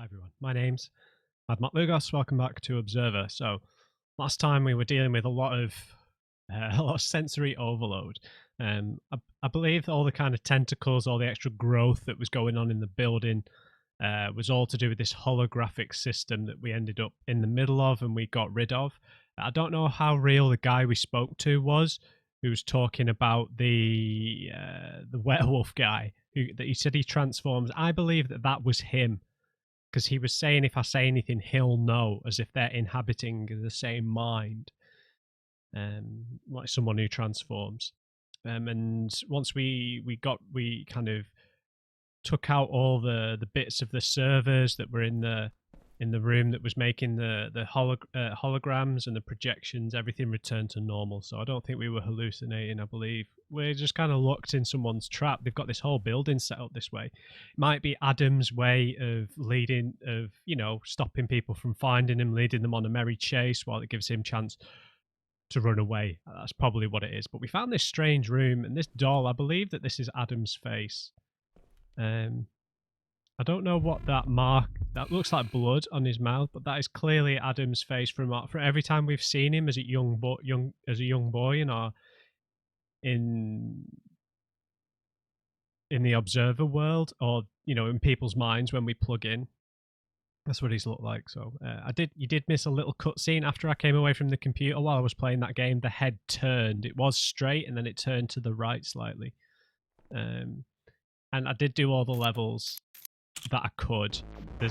Hi everyone, my name's Mad Matt Lugos. Welcome back to Observer. So, last time we were dealing with a lot of sensory overload. I believe all the kind of tentacles, all the extra growth that was going on in the building, was all to do with this holographic system that we ended up in the middle of and we got rid of. I don't know how real the guy we spoke to was, who was talking about the werewolf guy that he said he transforms. I believe that was him, because he was saying if I say anything, he'll know, as if they're inhabiting the same mind, like someone who transforms. And once we kind of took out all the bits of the servers that were in the room that was making the holograms and the projections, everything returned to normal. So I don't think we were hallucinating. I believe we're just kind of locked in someone's trap. They've got this whole building set up this way. It might be Adam's way of stopping people from finding him, leading them on a merry chase while it gives him chance to run away. That's probably what it is. But we found this strange room and this doll. I believe that this is Adam's face. I don't know what that mark, that looks like blood on his mouth, but that is clearly Adam's face from every time we've seen him as a young boy in the Observer world, or in people's minds when we plug in. That's what he's looked like. So you did miss a little cutscene after I came away from the computer while I was playing that game. The head turned. It was straight and then it turned to the right slightly. And I did do all the levels that I could. I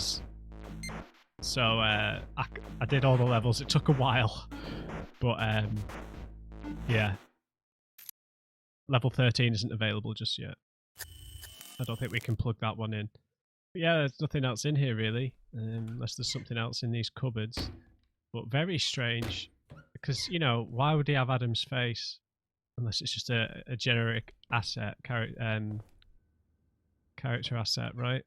did all the levels. It took a while, but yeah. Level 13 isn't available just yet. I don't think we can plug that one in. But yeah, there's nothing else in here really, unless there's something else in these cupboards. But very strange, because why would he have Adam's face unless it's just a generic asset, character asset, right?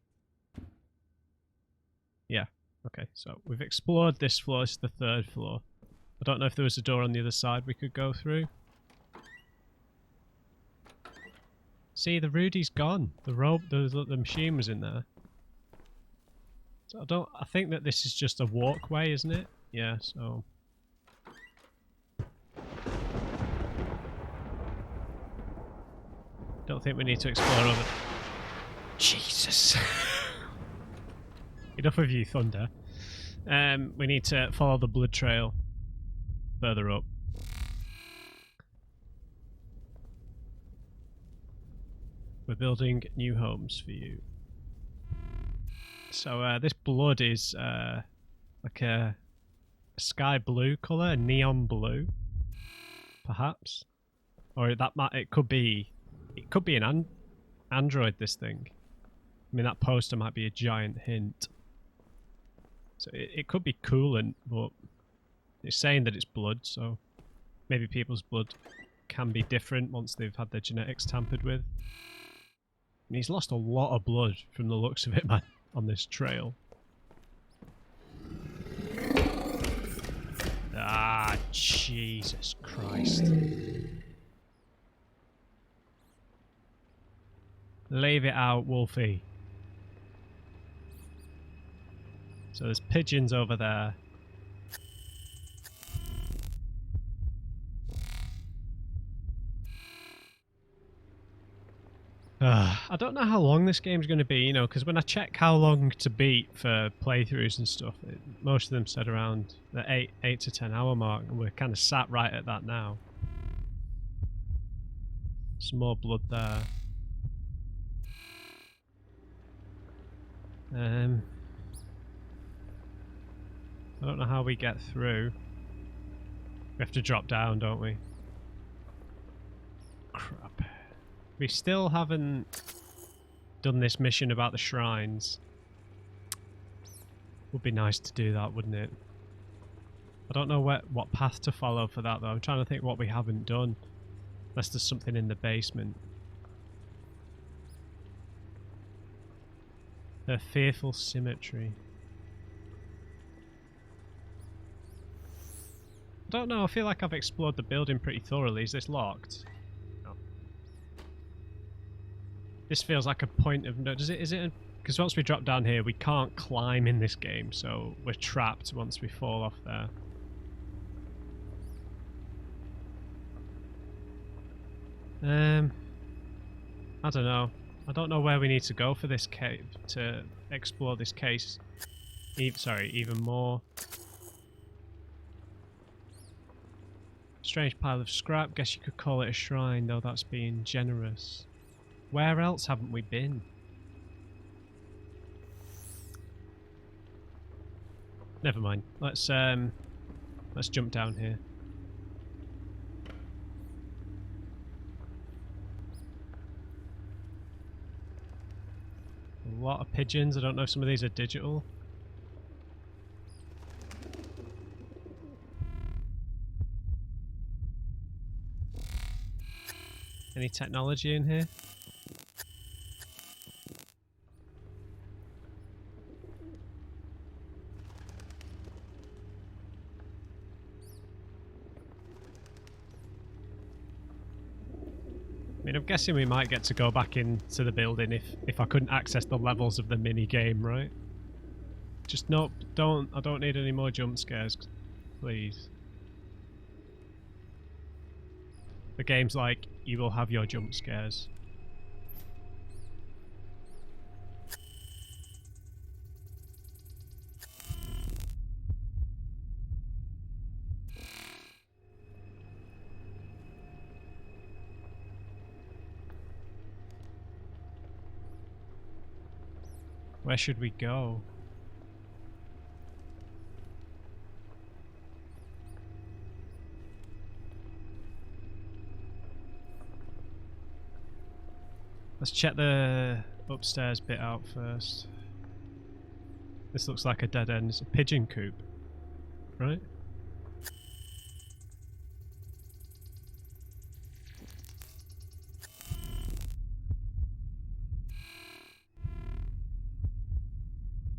Yeah. Okay, so we've explored this floor. This is the third floor. I don't know if there was a door on the other side we could go through. See, the Rudy's gone. The machine was in there. So I think that this is just a walkway, isn't it? Yeah, so. Don't think we need to explore over. Jesus. Enough of you, Thunder. We need to follow the blood trail further up. We're building new homes for you. So this blood is like a sky blue colour, a neon blue, perhaps, or it could be an android. This thing. I mean, that poster might be a giant hint. So it could be coolant, but it's saying that it's blood, so maybe people's blood can be different once they've had their genetics tampered with. And he's lost a lot of blood from the looks of it, man, on this trail. Ah, Jesus Christ. Leave it out, Wolfie. So there's pigeons over there. I don't know how long this game's going to be, because when I check how long to beat for playthroughs and stuff, most of them said around the 8 to 10 hour mark, and we're kind of sat right at that now. Some more blood there. I don't know how we get through. We have to drop down, don't we? Crap. We still haven't done this mission about the shrines. Would be nice to do that, wouldn't it? I don't know what path to follow for that, though. I'm trying to think what we haven't done. Unless there's something in the basement. Their fearful symmetry. I don't know, I feel like I've explored the building pretty thoroughly. Is this locked? No. This feels like a point of no. Is it a Because once we drop down here, we can't climb in this game, so we're trapped once we fall off there. I don't know. I don't know where we need to go for this cave to explore this case. Even more. Strange pile of scrap. Guess you could call it a shrine, though that's being generous. Where else haven't we been? Never mind. Let's jump down here. A lot of pigeons. I don't know if some of these are digital. Any technology in here? I mean, I'm guessing we might get to go back into the building if I couldn't access the levels of the mini game, right? Just nope, I don't need any more jump scares, please. The game's like, you will have your jump scares. Where should we go? Let's check the upstairs bit out first. This looks like a dead end. It's a pigeon coop, right?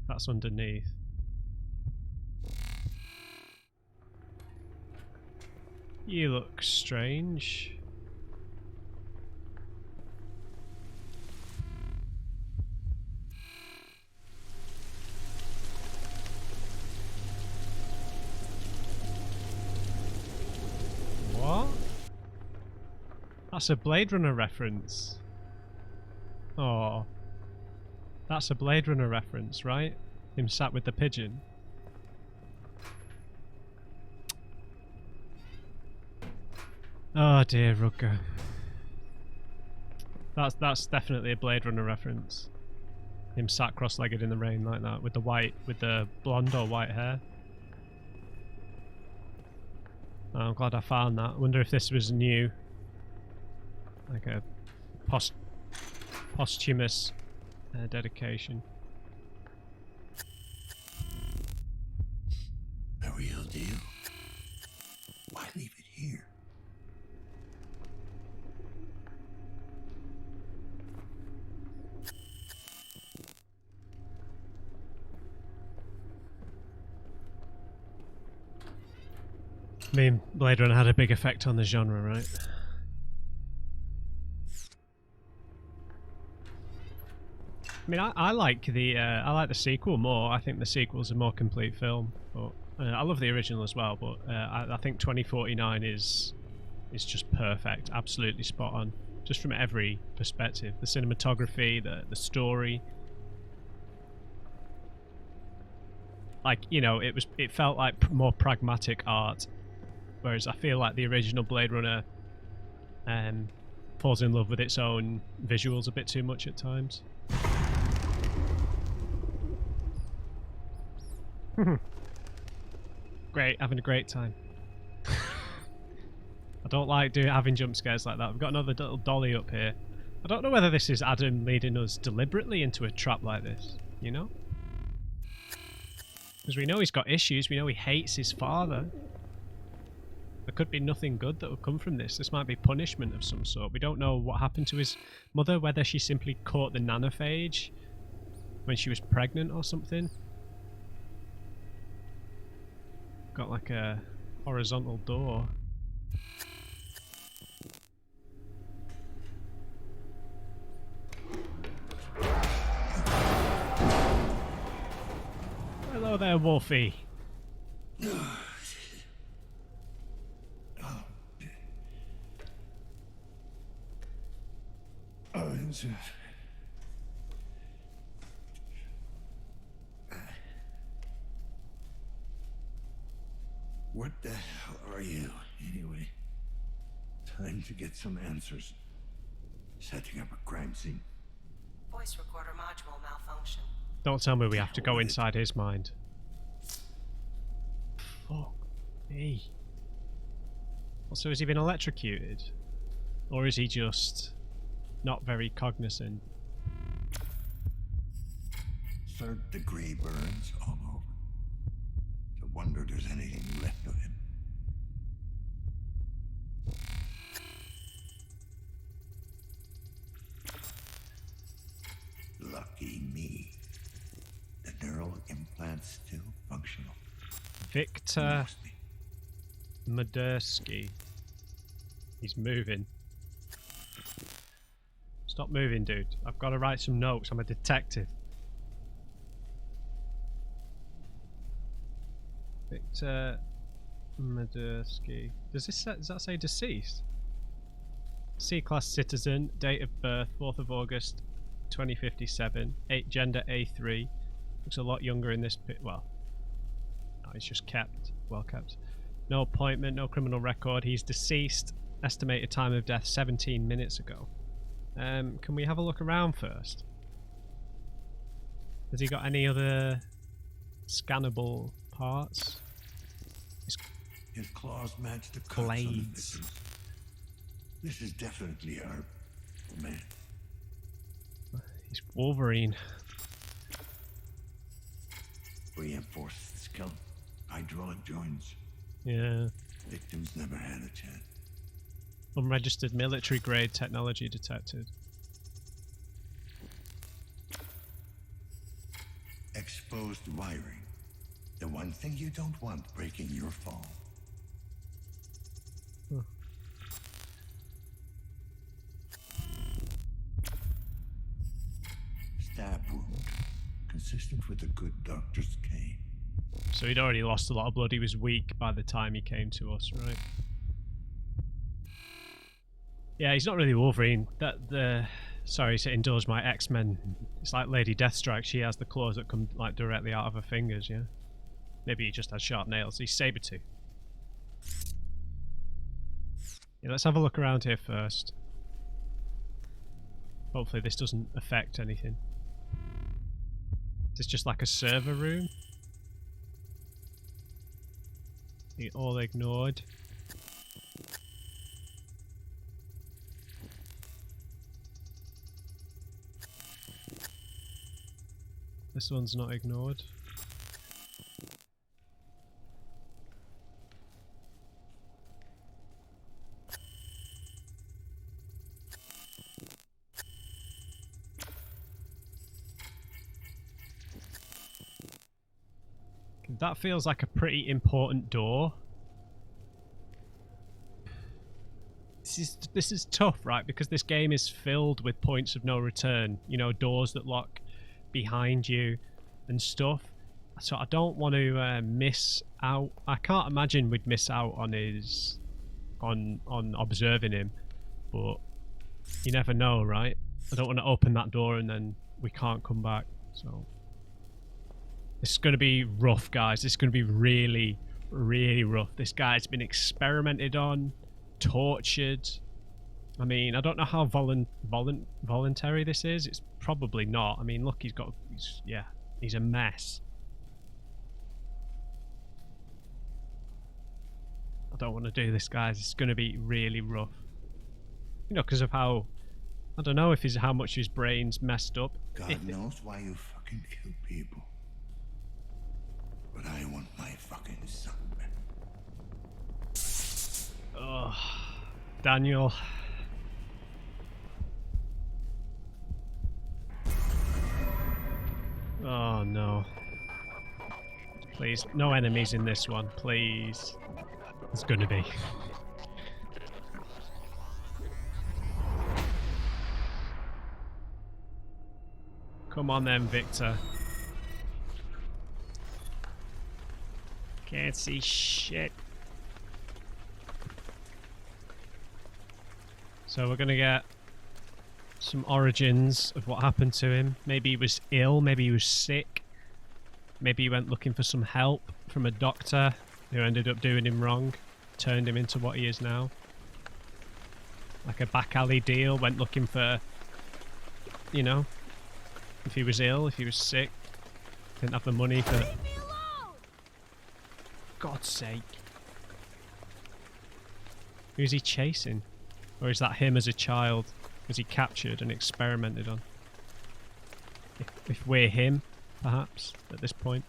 That's underneath. You look strange. What? That's a Blade Runner reference. Oh. That's a Blade Runner reference, right? Him sat with the pigeon. Oh dear, Rutger. That's definitely a Blade Runner reference. Him sat cross-legged in the rain like that, with the blonde or white hair. Oh, I'm glad I found that. I wonder if this was new, like a posthumous dedication. A real deal. Why leave it here? I mean, Blade Runner had a big effect on the genre, right? I mean, I like the sequel more. I think the sequel's a more complete film, but I love the original as well. But I think 2049 is just perfect, absolutely spot on, just from every perspective. The cinematography, the story. Like, you know, it felt like more pragmatic art, whereas I feel like the original Blade Runner falls in love with its own visuals a bit too much at times. Great, having a great time. I don't like having jump scares like that. We've got another little dolly up here. I don't know whether this is Adam leading us deliberately into a trap like this, you know? Because we know he's got issues, we know he hates his father. There could be nothing good that will come from this. This might be punishment of some sort. We don't know what happened to his mother, whether she simply caught the nanophage when she was pregnant or something. Got like a horizontal door. Hello there, Wolfie. What the hell are you, anyway? Time to get some answers. Setting up a crime scene. Voice recorder module malfunction. Don't tell me we have to go inside his mind. Fuck me. Also, has he been electrocuted? Or is he just not very cognizant? Third-degree burns all over. No wonder there's anything left of him. Lucky me. The neural implant's still functional. Victor Maderski. He's moving. Stop moving, dude. I've got to write some notes. I'm a detective. Victor Maderski. Does that say deceased? C-class citizen, date of birth 4th of August 2057, gender A3. Looks a lot younger in this well, no, he's just kept, well kept. No appointment, no criminal record. He's deceased. Estimated time of death 17 minutes ago. Can we have a look around first? Has he got any other scannable parts? His claws match the cuts on the Blades. victims. This is definitely our man. He's Wolverine. Reinforced skull, hydraulic joints. Yeah. Victims never had a chance. Unregistered military grade technology detected. Exposed wiring. The one thing you don't want breaking your fall. Huh. Stab wound. Consistent with a good doctor's cane. So he'd already lost a lot of blood. He was weak by the time he came to us, right? Yeah, he's not really Wolverine. Sorry to indulge my X-Men. It's like Lady Deathstrike. She has the claws that come like directly out of her fingers, yeah? Maybe he just has sharp nails. He's Sabretooth. Yeah, let's have a look around here first. Hopefully this doesn't affect anything. Is this just like a server room? They all ignored. This one's not ignored. That feels like a pretty important door. This is tough, right? Because this game is filled with points of no return. You know, doors that lock behind you and stuff. So I don't want to miss out. I can't imagine we'd miss out on his on observing him, but you never know, right? I don't want to open that door and then we can't come back. So this is going to be rough, guys. This is going to be really, really rough. This guy's been experimented on, tortured. I mean, I don't know how voluntary this is. It's probably not. I mean, look, he's a mess. I don't want to do this, guys. It's going to be really rough. You know, because of how, I don't know if how much his brain's messed up. God knows why you fucking kill people. But I want my fucking son back. Oh, Daniel. Oh no. Please, no enemies in this one, please. There's gonna be. Come on then, Victor. Can't see shit. So we're gonna get some origins of what happened to him. Maybe he was ill, maybe he was sick. Maybe he went looking for some help from a doctor who ended up doing him wrong, turned him into what he is now. Like a back alley deal, went looking for, you know, if he was ill, if he was sick, didn't have the money for... Leave me alone! God's sake. Who's he chasing? Or is that him as a child? Was he captured and experimented on? If we're him, perhaps, at this point.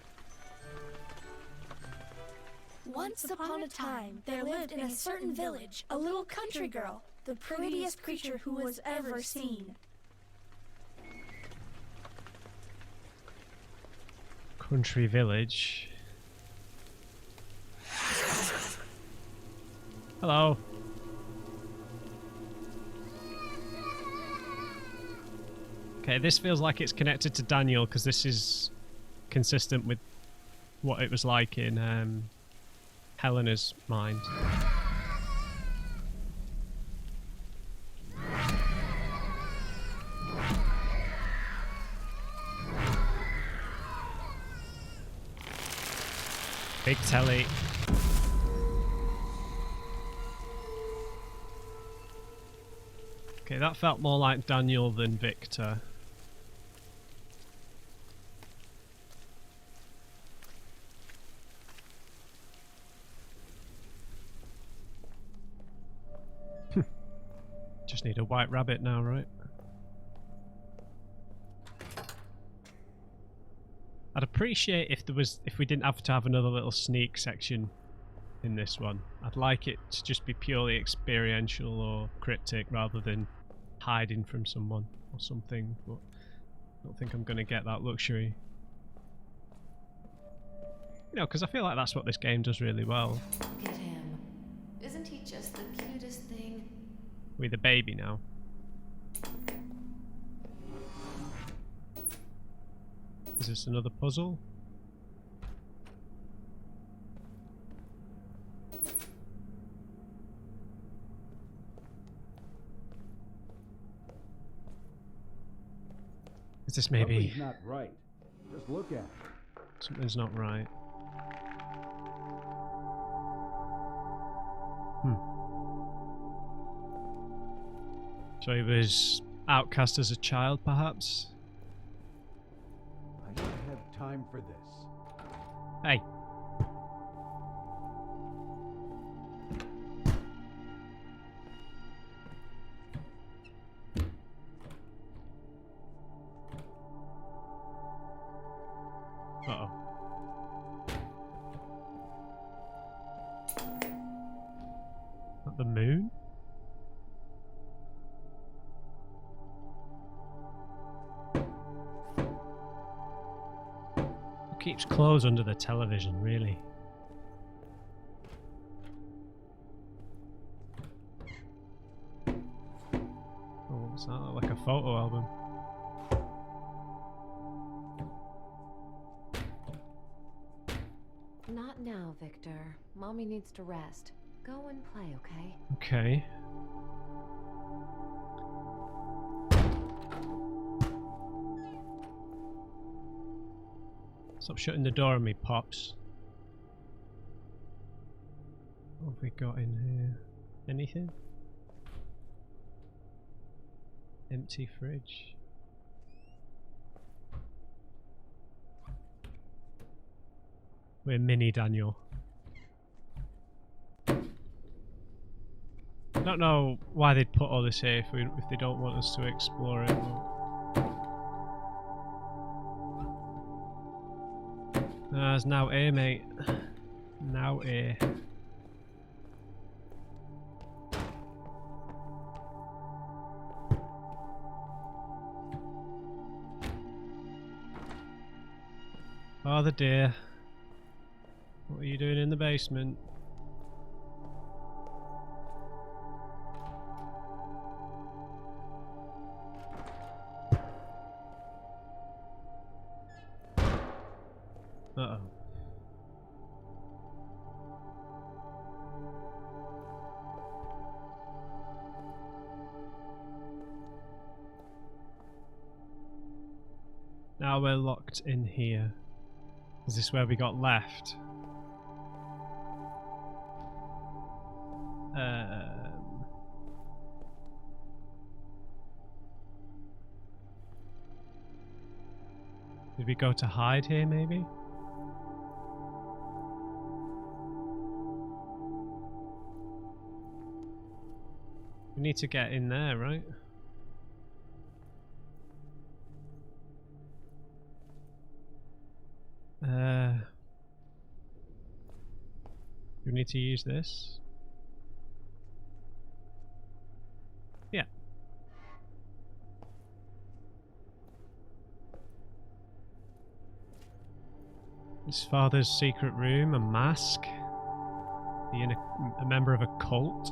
Once upon a time, there lived in a certain village a little country girl, the prettiest creature who was ever seen. Country village. Hello. Okay, this feels like it's connected to Daniel because this is consistent with what it was like in Helena's mind. Big telly. Okay, that felt more like Daniel than Victor. Just need a white rabbit now, right? I'd appreciate if we didn't have to have another little sneak section in this one. I'd like it to just be purely experiential or cryptic rather than hiding from someone or something, but I don't think I'm going to get that luxury. You know, because I feel like that's what this game does really well. Look at him. Isn't he just the cutest thing? With a baby now. Is this another puzzle? Is this maybe... Something's not right. Just look at it. Something's not right. So he was outcast as a child, perhaps? I don't have time for this. Hey. Uh-oh. At the moon? Keeps clothes under the television, really. Oh, what's that? Like a photo album. Not now, Victor. Mommy needs to rest. Go and play, okay? Okay. Stop shutting the door on me, Pops. What have we got in here? Anything? Empty fridge. We're mini Daniel. I don't know why they'd put all this here if they don't want us to explore it. There's now A, mate. Now A. Father dear. What are you doing in the basement? Uh-oh. how we're locked in here. Is this where we got left? Did we go to hide here, maybe? We need to get in there, right? We need to use this. Yeah. His father's secret room, a mask. Being a member of a cult.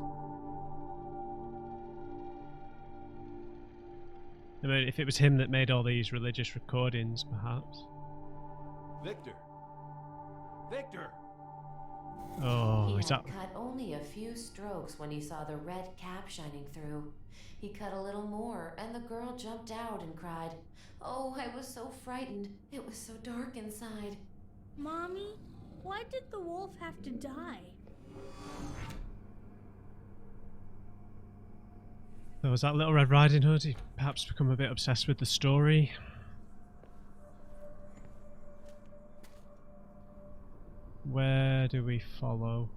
I mean, if it was him that made all these religious recordings, perhaps. Victor! Victor! Oh, He is had that... cut only a few strokes when he saw the red cap shining through. He cut a little more, and the girl jumped out and cried, "Oh, I was so frightened. It was so dark inside." Mommy, why did the wolf have to die? There was that Little Red Riding Hood. He perhaps become a bit obsessed with the story. Where do we follow?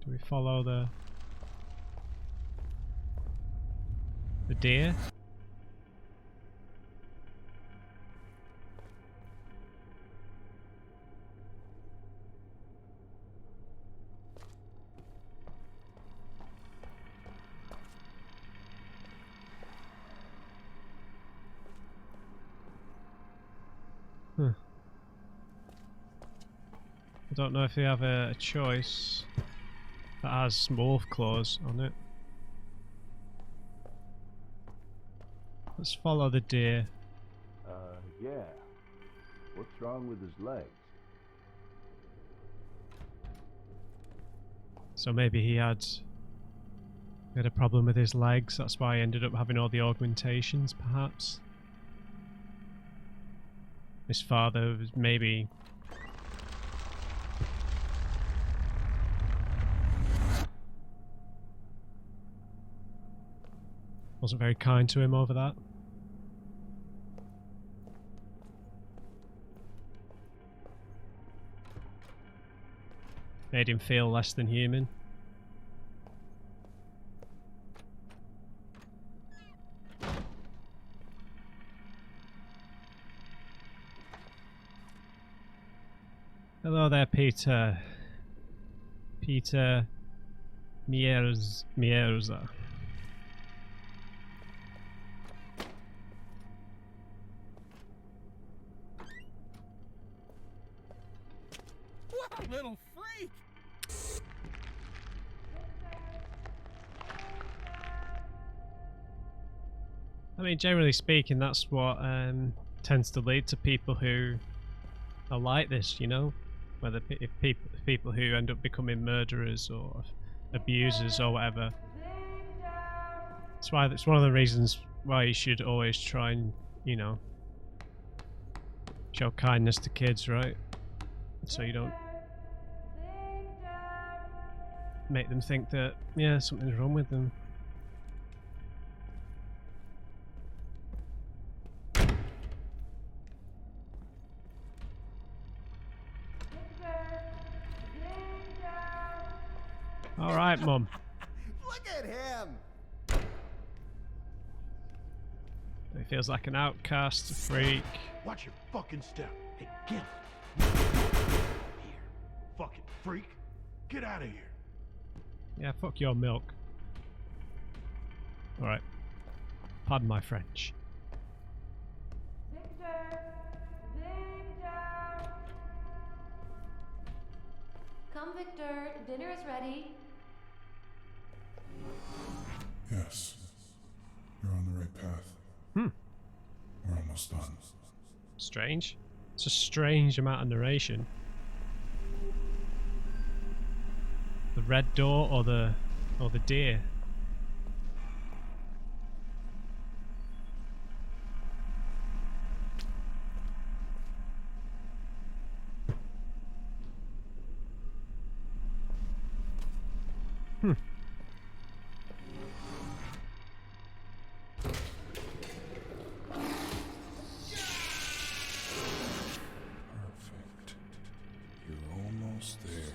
Do we follow the deer? I don't know if we have a choice that has wolf claws on it. Let's follow the deer. Yeah. What's wrong with his legs? So maybe he had a problem with his legs, that's why he ended up having all the augmentations, perhaps. His father was maybe... wasn't very kind to him over that. Made him feel less than human. Hello there, Peter. Peter Mierza. What a little freak! I mean, generally speaking, that's what tends to lead to people who are like this, you know? Whether if people who end up becoming murderers or abusers or whatever. That's why it's one of the reasons why you should always try and, you know, show kindness to kids, right? So you don't make them think that, yeah, something's wrong with them. All right, Mum. Look at him! He feels like an outcast, a freak. Watch your fucking step. Hey, get here. Fucking freak. Get out of here. Yeah, fuck your milk. All right. Pardon my French. Come, Victor. Dinner is ready. Yes. You're on the right path. We're almost done. Strange. It's a strange amount of narration. The red door or the deer. Perfect. You're almost there.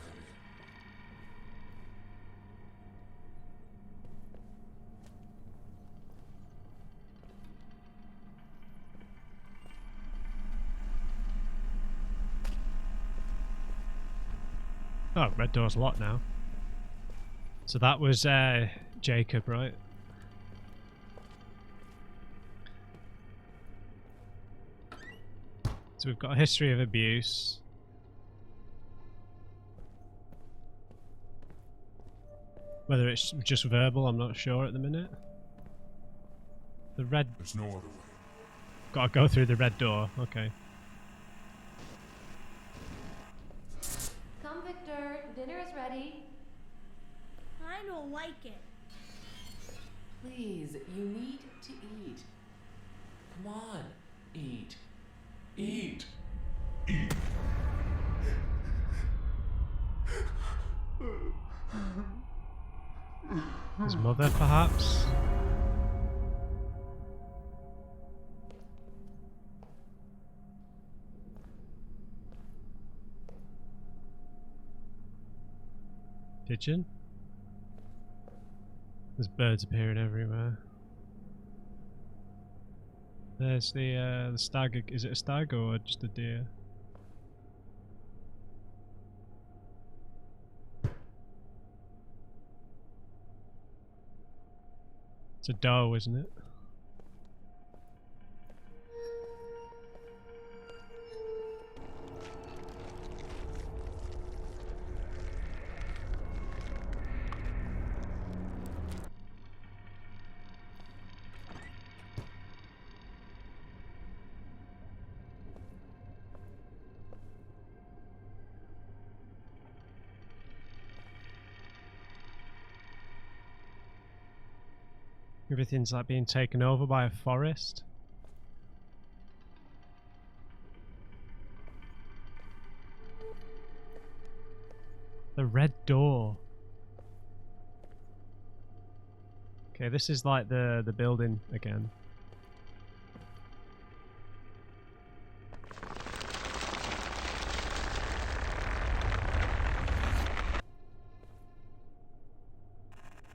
Oh, red door's locked now. So that was Jacob, right? So we've got a history of abuse. Whether it's just verbal, I'm not sure at the minute. The red... There's no other way. Gotta go through the red door, okay. Come, Victor. Dinner is ready. I don't like it. Please, you need to eat. Come on, eat. Eat. His mother, perhaps? Pigeon? There's birds appearing everywhere. There's the stag. Is it a stag or just a deer? It's a doe, isn't it? Everything's like being taken over by a forest. The red door. Okay, this is like the building again.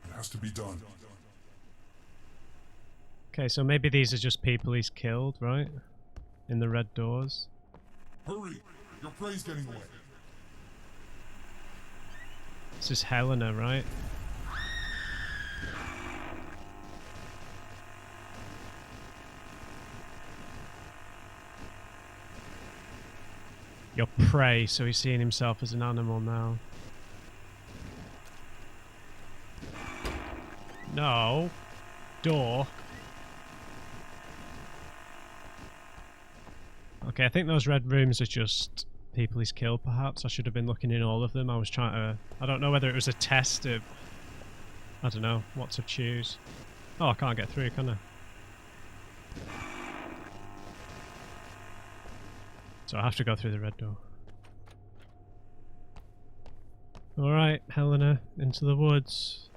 It has to be done. Okay, so maybe these are just people he's killed, right? In the red doors. Hurry! Your prey's getting away. This is Helena, right? Your prey, so he's seeing himself as an animal now. No. Door. Okay, I think those red rooms are just people he's killed, perhaps. I should have been looking in all of them. I was trying to... I don't know whether it was a test of... I don't know what to choose. Oh, I can't get through, can I? So I have to go through the red door. Alright, Helena, into the woods.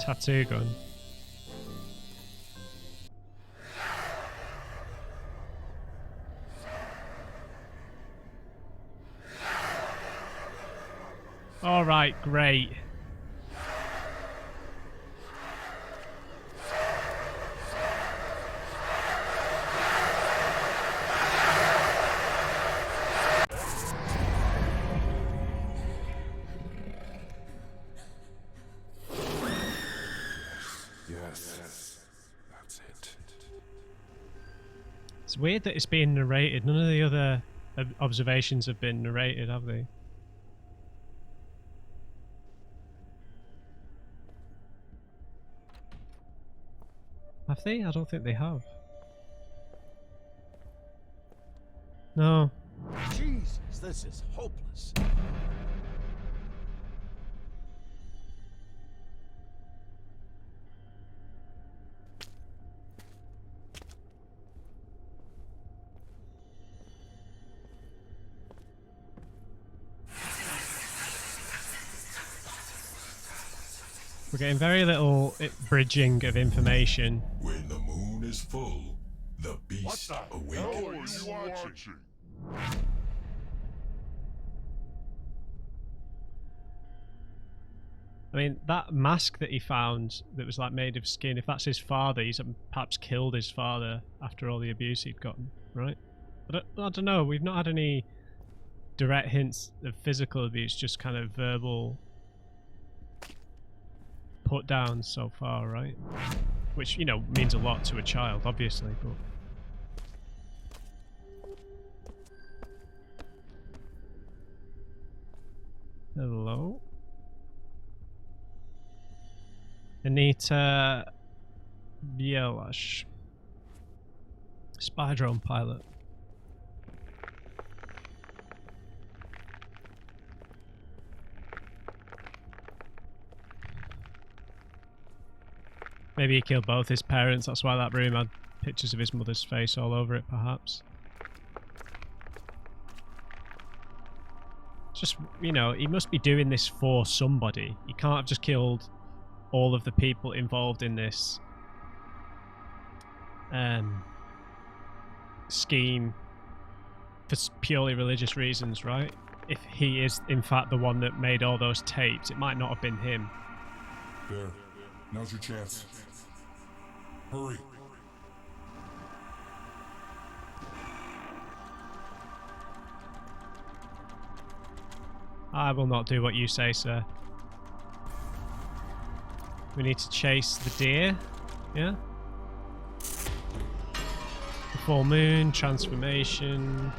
Tattoo gun. Alright, great. Yes. That's it. It's weird that it's being narrated. None of the other observations have been narrated, have they? Have they? I don't think they have. No. Jesus, this is hopeless. We're getting very little bridging of information. When the moon is full, the beast awakens. I mean, that mask that he found that was like made of skin, if that's his father, he's perhaps killed his father after all the abuse he'd gotten, right? I don't know, we've not had any direct hints of physical abuse, just kind of verbal put downs so far, right? Which, you know, means a lot to a child, obviously, but... Hello? Anita Bielash. Spy drone pilot. Maybe he killed both his parents, that's why that room had pictures of his mother's face all over it, perhaps. It's just, you know, he must be doing this for somebody. He can't have just killed all of the people involved in this scheme for purely religious reasons, right? If he is in fact the one that made all those tapes, it might not have been him. There. Now's your chance. Hurry. I will not do what you say, sir. We need to chase the deer. Yeah? The full moon, transformation.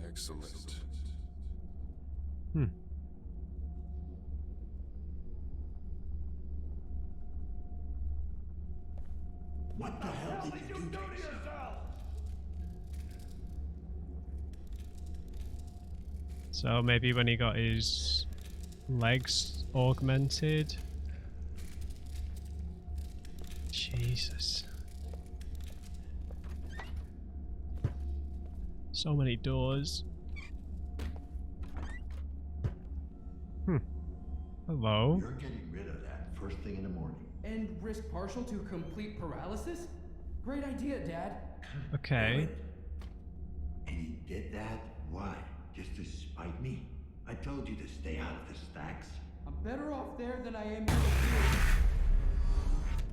Excellent. What the hell did you do to yourself? So maybe when he got his legs augmented. Jesus. So many doors. Hello. You're getting rid of that first thing in the morning. And risk partial to complete paralysis? Great idea, Dad. Okay. And he did that? Why? Just to spite me? I told you to stay out of the stacks. I'm better off there than I am here.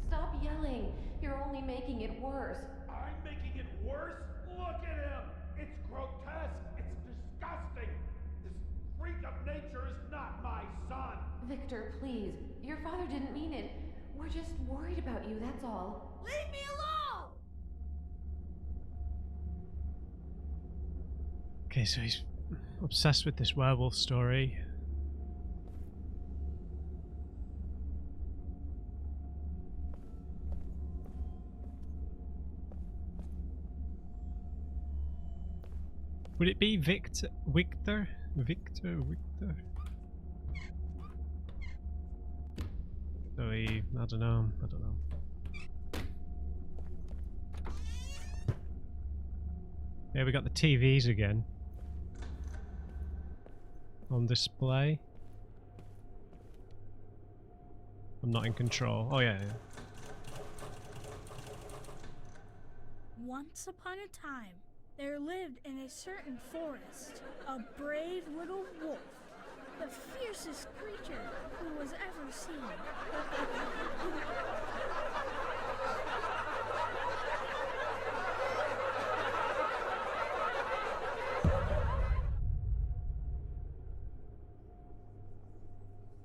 Stop yelling. You're only making it worse. I'm making it worse? Look at him! It's grotesque! It's disgusting! This freak of nature is not my son! Victor, please. Your father didn't mean it. We're just worried about you, that's all. Leave me alone! Okay, so he's obsessed with this werewolf story. Would it be Victor? So he, I don't know. Yeah, we got the TVs again on display. I'm not in control. Oh yeah. Once upon a time, there lived in a certain forest a brave little wolf, the fiercest creature who was ever seen.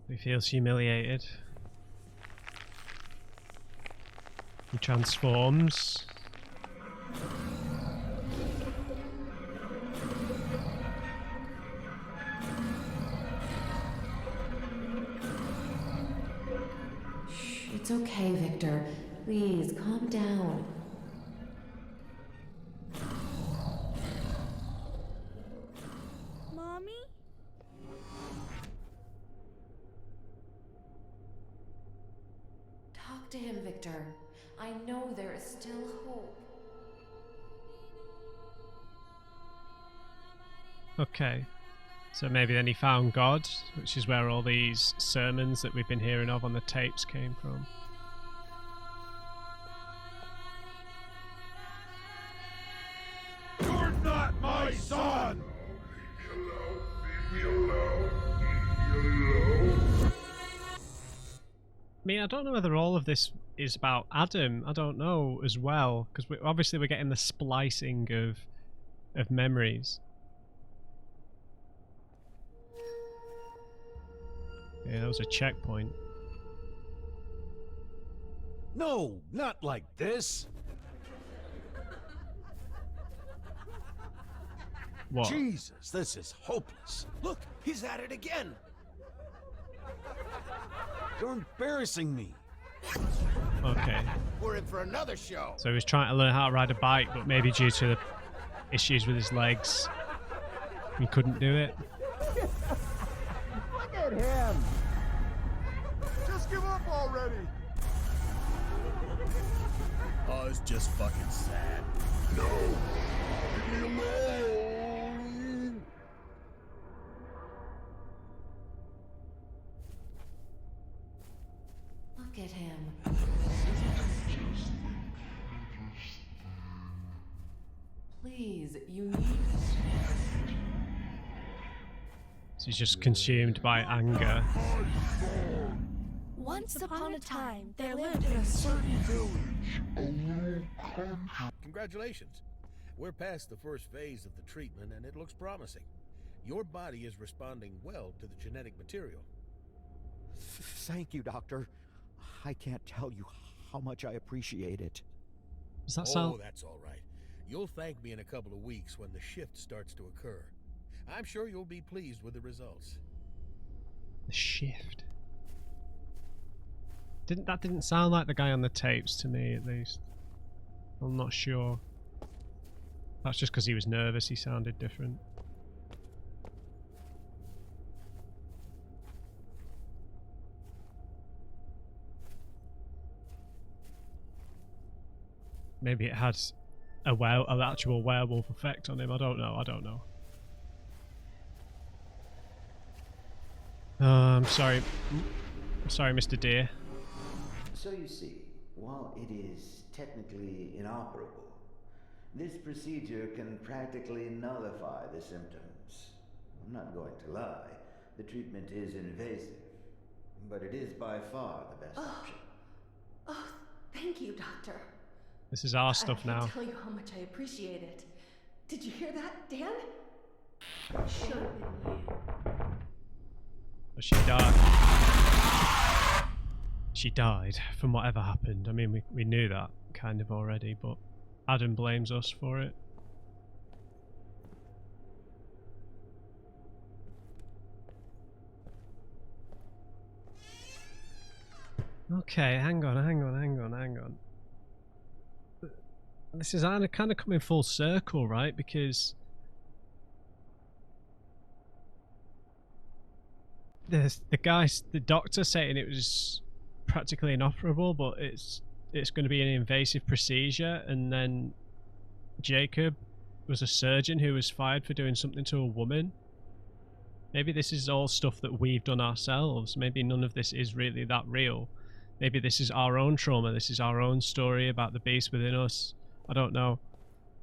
He feels humiliated. He transforms. It's okay, Victor. Please, calm down. Mommy? Talk to him, Victor. I know there is still hope. Okay. So maybe then he found God, which is where all these sermons that we've been hearing of on the tapes came from. You're not my son! Leave me alone. Leave me alone. I mean, I don't know whether all of this is about Adam. I don't know as well, because obviously we're getting the splicing of memories. Yeah, that was a checkpoint. No, not like this. What? Jesus, this is hopeless. Look, he's at it again. You're embarrassing me. Okay. We're in for another show. So he was trying to learn how to ride a bike, but maybe due to the issues with his legs, he couldn't do it. Look at him! Just give up already! Oh, it's just fucking sad. No. Leave me alone. Look at him. Please, you need... So he's just consumed by anger. Once upon a time, there lived in a certain village. Congratulations. We're past the first phase of the treatment and it looks promising. Your body is responding well to the genetic material. Thank you, Doctor. I can't tell you how much I appreciate it. Does that sound... Oh, that's all right. You'll thank me in a couple of weeks when the shift starts to occur. I'm sure you'll be pleased with the results. The shift. That didn't sound like the guy on the tapes to me, at least. I'm not sure. That's just because he was nervous. He sounded different. Maybe it had an actual werewolf effect on him. I don't know. I'm sorry. I'm sorry, Mr. Deer. So you see, while it is technically inoperable, this procedure can practically nullify the symptoms. I'm not going to lie, the treatment is invasive, but it is by far the best option. Oh, thank you, Doctor. This is our stuff now. I can't tell you how much I appreciate it. Did you hear that, Dan? Should have been you. But she died. She died from whatever happened. I mean, we knew that kind of already, but Adam blames us for it. Okay, hang on. This is kind of coming full circle, right? Because the doctor saying it was practically inoperable, but it's going to be an invasive procedure, and then Jacob was a surgeon who was fired for doing something to a woman. Maybe this is all stuff that we've done ourselves. Maybe none of this is really that real. Maybe this is our own trauma. This is our own story about the beast within us. I don't know.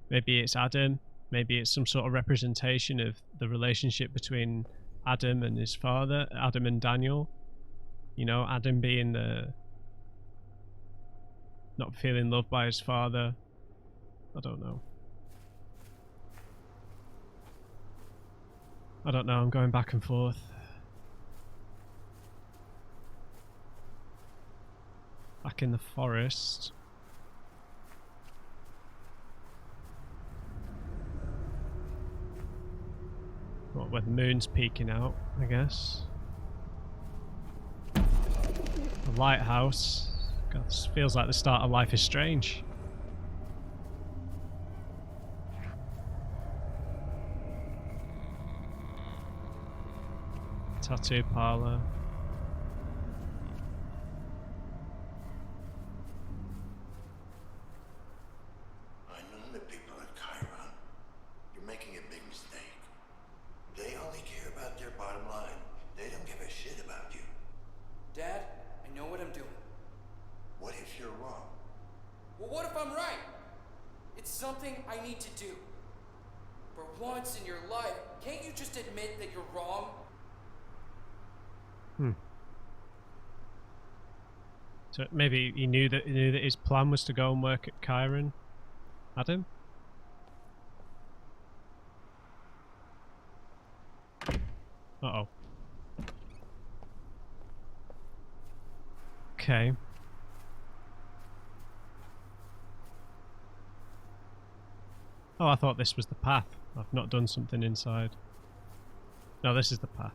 Maybe it's Adam. Maybe it's some sort of representation of the relationship between Adam and his father, Adam and Daniel. You know, Adam being the not feeling loved by his father. I don't know. I'm going back and forth. Back in the forest. What, where the moon's peeking out, I guess. The lighthouse. God, this feels like the start of Life is Strange. Tattoo parlor. I know the people at Chiron. You're making a big mistake. Bottom line, they don't give a shit about you. Dad, I know what I'm doing. What if you're wrong? Well, what if I'm right? It's something I need to do. For once in your life, can't you just admit that you're wrong? So maybe he knew that his plan was to go and work at Chiron. Adam? Uh-oh. Okay. Oh, I thought this was the path. I've not done something inside. No, this is the path.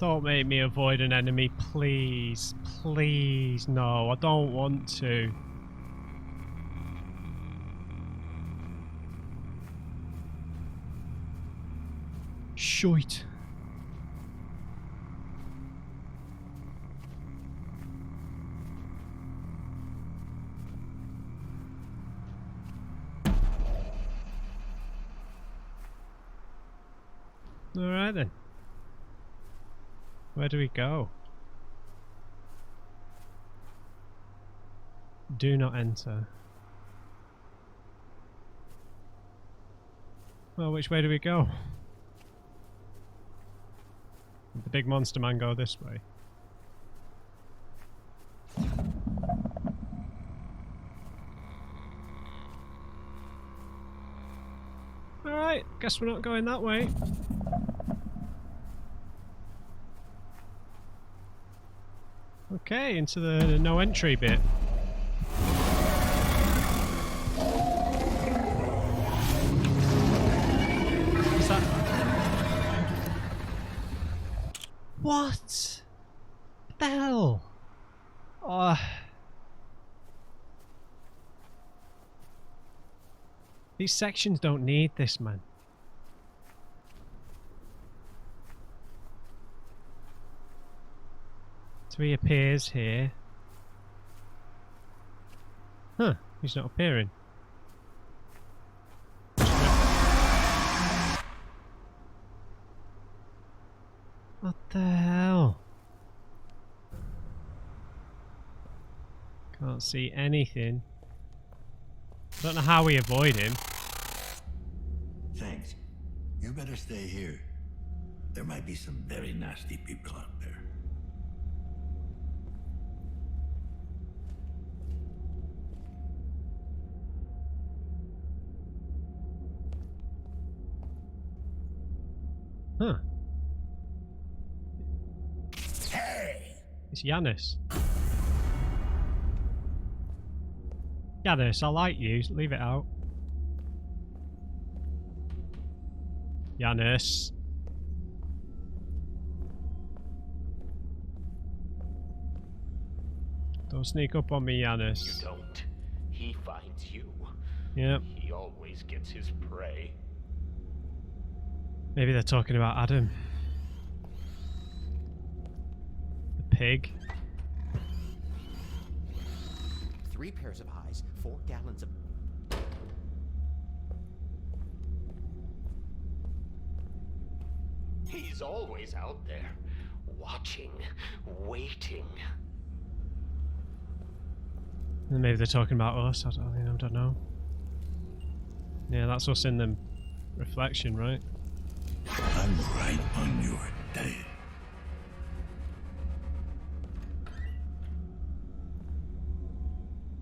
Don't make me avoid an enemy, please. Please, no, I don't want to. Shite. Alright then. Where do we go? Do not enter. Well, which way do we go? Did the big monster man go this way? Alright, guess we're not going that way. Okay, into the no entry bit. Is that... What? What the hell? Oh. These sections don't need this, man. So he appears here. Huh, he's not appearing. What the hell? Can't see anything. Don't know how we avoid him. Thanks. You better stay here. There might be some very nasty people out there. Huh. Hey! It's Yanis. Yanis, I like you. Leave it out. Yanis. Don't sneak up on me, Yanis. You don't. He finds you. Yep. He always gets his prey. Maybe they're talking about Adam. The pig. 3 pairs of eyes, 4 gallons of... He's always out there, watching, waiting. And maybe they're talking about us. I don't know. Yeah, that's us in the reflection, right? I'm right on your tail.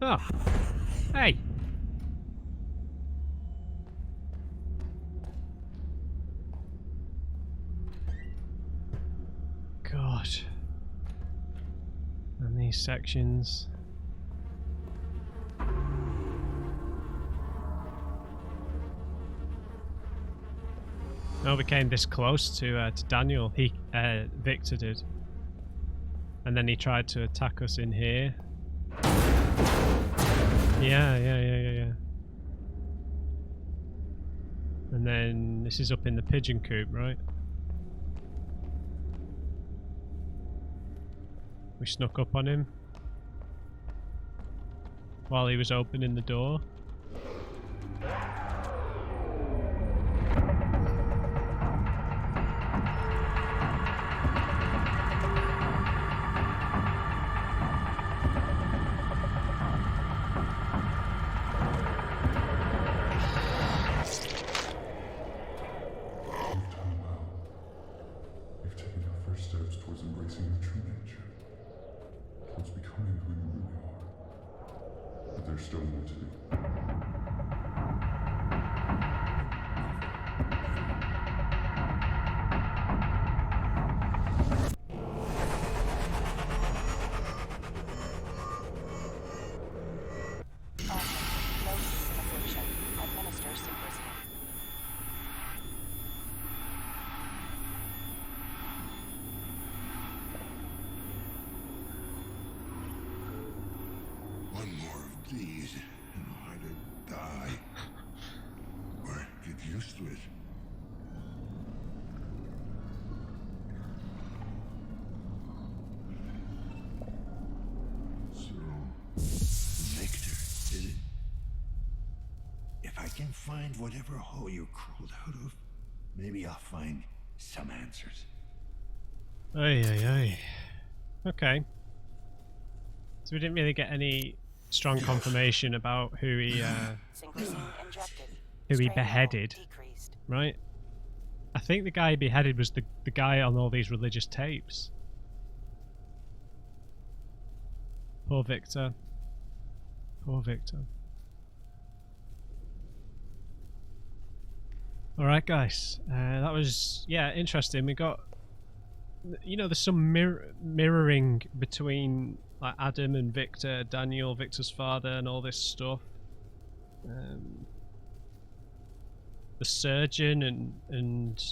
Oh. Hey. God. And these sections. No, we came this close to Daniel. Victor did, and then he tried to attack us in here. Yeah. And then this is up in the pigeon coop, right? We snuck up on him while he was opening the door. You've taken your first steps towards embracing your true nature, towards becoming who you really are. But there's still more to do. One more of these, and I'll either die or get used to it. So, Victor, is it? If I can find whatever hole you crawled out of, maybe I'll find some answers. Ay, ay, ay. Okay. So we didn't really get any strong confirmation about who he beheaded, right? I think the guy he beheaded was the guy on all these religious tapes. Poor Victor. Poor Victor. Alright guys, that was, yeah, interesting. We got, you know, there's some mirroring between like Adam and Victor, Daniel, Victor's father, and all this stuff. The surgeon and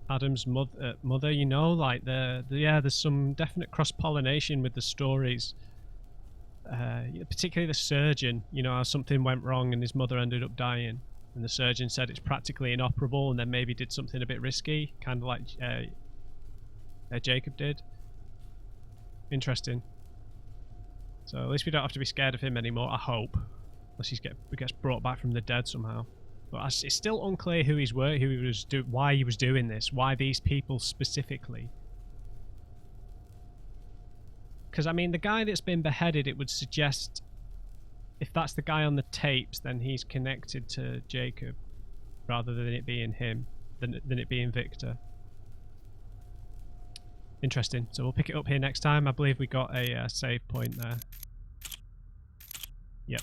Adam's mother, you know, like yeah, there's some definite cross-pollination with the stories. Particularly the surgeon, you know, how something went wrong and his mother ended up dying, and the surgeon said it's practically inoperable, and then maybe did something a bit risky, kind of like Jacob did. Interesting. So at least we don't have to be scared of him anymore, I hope. Unless he gets brought back from the dead somehow. But it's still unclear who why he was doing this, why these people specifically. Because I mean, the guy that's been beheaded, it would suggest, if that's the guy on the tapes, then he's connected to Jacob, rather than it being him, than it being Victor. Interesting. So we'll pick it up here next time. I believe we got a save point there. Yep.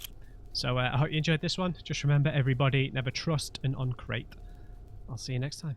So I hope you enjoyed this one. Just remember, everybody, never trust an uncrate. I'll see you next time.